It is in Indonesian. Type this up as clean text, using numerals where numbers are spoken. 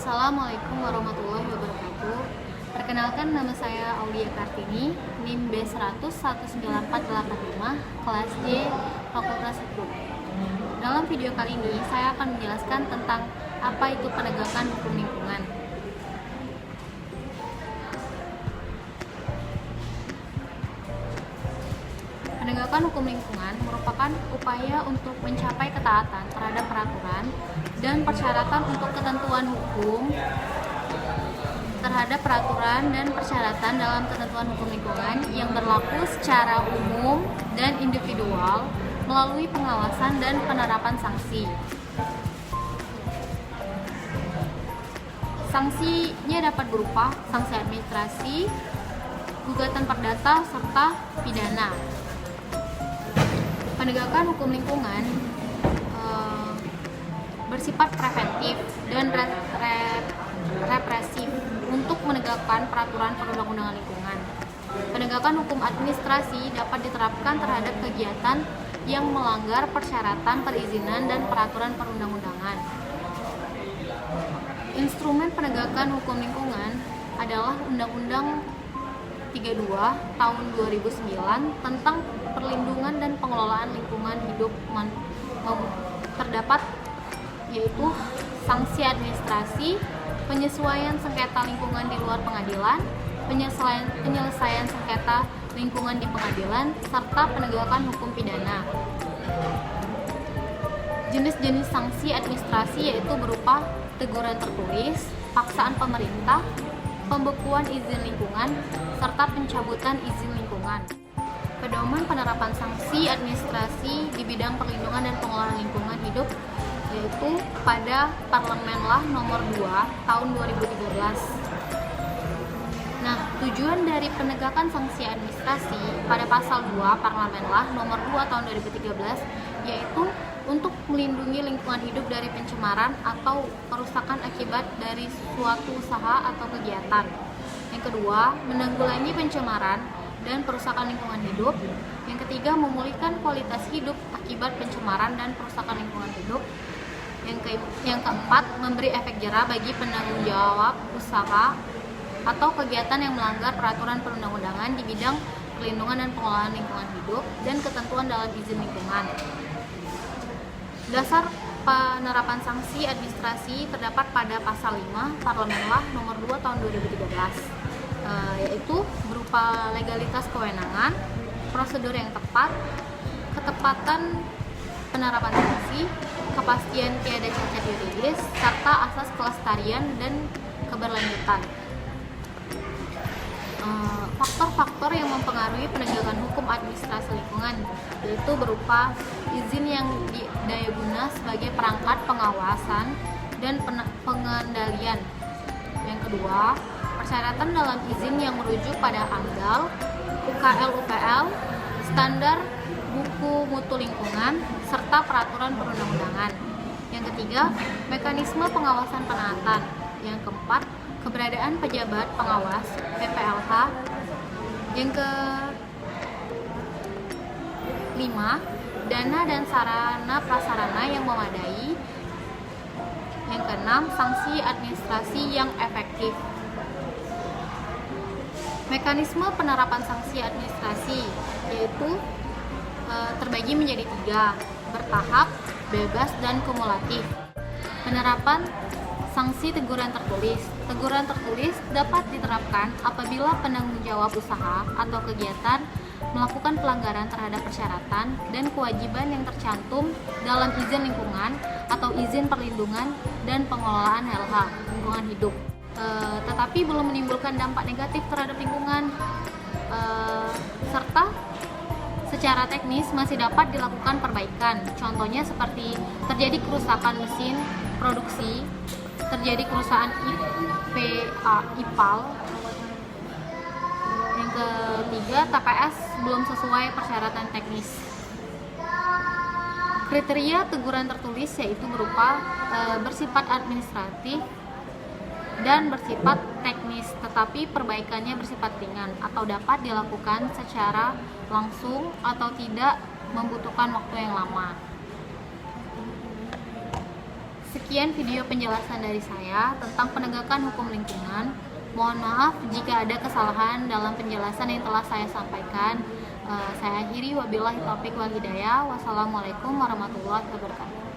Assalamualaikum warahmatullahi wabarakatuh. Perkenalkan, nama saya Aulia Kartini, NIM B100-19485, kelas D, Fakultas Hukum. Dalam video kali ini, saya akan menjelaskan tentang apa itu penegakan hukum lingkungan. Penegakan hukum lingkungan merupakan upaya untuk mencapai ketaatan terhadap peraturan dan persyaratan untuk ketentuan hukum terhadap peraturan dan persyaratan dalam ketentuan hukum lingkungan yang berlaku secara umum dan individual melalui pengawasan dan penerapan sanksi. Sanksinya dapat berupa sanksi administrasi, gugatan perdata, serta pidana. Penegakan hukum lingkungan bersifat preventif dan represif untuk menegakkan peraturan perundang-undangan lingkungan. Penegakan hukum administrasi dapat diterapkan terhadap kegiatan yang melanggar persyaratan perizinan dan peraturan perundang-undangan. Instrumen penegakan hukum lingkungan adalah Undang-Undang 32 tahun 2009 tentang perlindungan dan pengelolaan lingkungan hidup terdapat yaitu sanksi administrasi, penyesuaian sengketa lingkungan di luar pengadilan, penyelesaian sengketa lingkungan di pengadilan, serta penegakan hukum pidana. Jenis-jenis sanksi administrasi yaitu berupa teguran tertulis, paksaan pemerintah, pembekuan izin lingkungan, serta pencabutan izin lingkungan. Pedoman penerapan sanksi administrasi di bidang perlindungan dan pengelolaan lingkungan hidup yaitu pada Parlemenlah nomor 2 tahun 2013. Nah, tujuan dari penegakan sanksi administrasi pada pasal 2 Parlemenlah nomor 2 tahun 2013 yaitu untuk melindungi lingkungan hidup dari pencemaran atau kerusakan akibat dari suatu usaha atau kegiatan. Yang kedua, menanggulangi pencemaran dan perusakan lingkungan hidup. Yang ketiga, memulihkan kualitas hidup akibat pencemaran dan perusakan lingkungan hidup. Yang keempat, memberi efek jera bagi penanggung jawab usaha atau kegiatan yang melanggar peraturan perundang-undangan di bidang perlindungan dan pengelolaan lingkungan hidup dan ketentuan dalam izin lingkungan. Dasar penerapan sanksi administrasi terdapat pada pasal 5 Parlemenlah nomor 2 tahun 2013, yaitu berupa legalitas kewenangan, prosedur yang tepat, ketepatan penerapan sanksi, kepastian tiada cacat yuridis, serta asas kelestarian dan keberlanjutan. Faktor-faktor yang mempengaruhi penegakan hukum administrasi lingkungan yaitu berupa izin yang daya guna sebagai perangkat pengawasan dan pengendalian. Yang kedua, persyaratan dalam izin yang merujuk pada AMDAL, UKL-UPL, standar buku mutu lingkungan, serta peraturan perundang-undangan. Yang ketiga, mekanisme pengawasan penaatan. Yang keempat, keberadaan pejabat pengawas PPLH. Yang kelima, dana dan sarana prasarana yang memadai. Yang keenam, sanksi administrasi yang efektif. Mekanisme penerapan sanksi administrasi yaitu terbagi menjadi 3, bertahap, bebas, dan kumulatif. Penerapan sanksi teguran tertulis. Teguran tertulis dapat diterapkan apabila penanggung jawab usaha atau kegiatan melakukan pelanggaran terhadap persyaratan dan kewajiban yang tercantum dalam izin lingkungan atau izin perlindungan dan pengelolaan LH, lingkungan hidup, tetapi belum menimbulkan dampak negatif terhadap lingkungan, serta secara teknis masih dapat dilakukan perbaikan. Contohnya seperti terjadi kerusakan mesin produksi, terjadi kerusakan IPAL. Yang ketiga, TPS belum sesuai persyaratan teknis. Kriteria teguran tertulis yaitu berupa bersifat administratif dan bersifat teknis, tetapi perbaikannya bersifat ringan atau dapat dilakukan secara langsung atau tidak membutuhkan waktu yang lama. Sekian video penjelasan dari saya tentang penegakan hukum lingkungan. Mohon maaf jika ada kesalahan dalam penjelasan yang telah saya sampaikan. Saya akhiri, wabillahi taufiq wal hidayah. Wassalamualaikum warahmatullahi wabarakatuh.